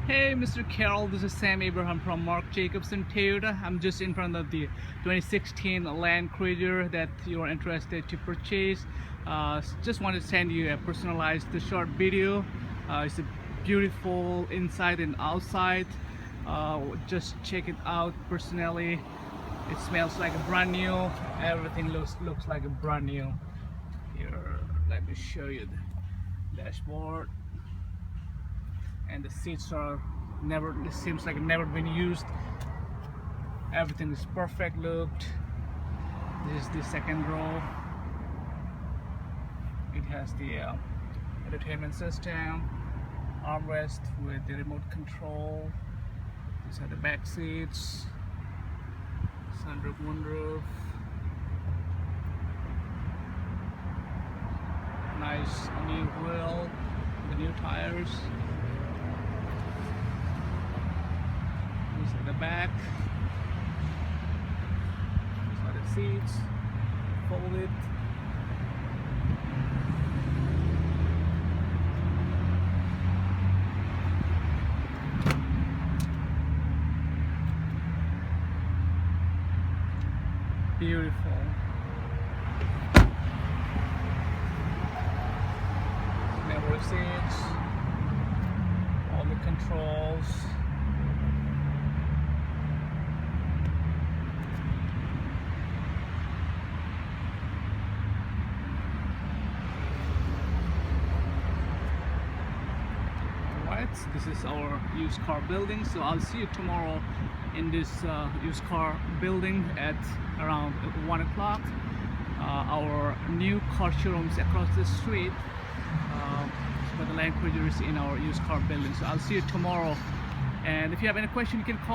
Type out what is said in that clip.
Hey, Mr. Carroll, this is Sam Abraham from Mark Jacobson Toyota. I'm just in front of the 2016 Land Cruiser that you're interested to purchase. Just want to send you a personalized short video. It's a beautiful inside and outside. Just check it out personally. It smells like a brand new. Everything looks like a brand new. Here, let me show you the dashboard. And the seats are it seems like never been used. Everything is perfect looked. This is the second row. It has the entertainment system, armrest with the remote control. These are the back seats, sunroof, moonroof. Nice new wheel, the new tires. These are the back. These are the seats, folded. Beautiful. Memory seats, all the controls. This is our used car building, so I'll see you tomorrow in this used car building at around 1 o'clock. Our new car showrooms across the street, but the Land Cruiser is in our used car building, so I'll see you tomorrow. And if you have any question, you can call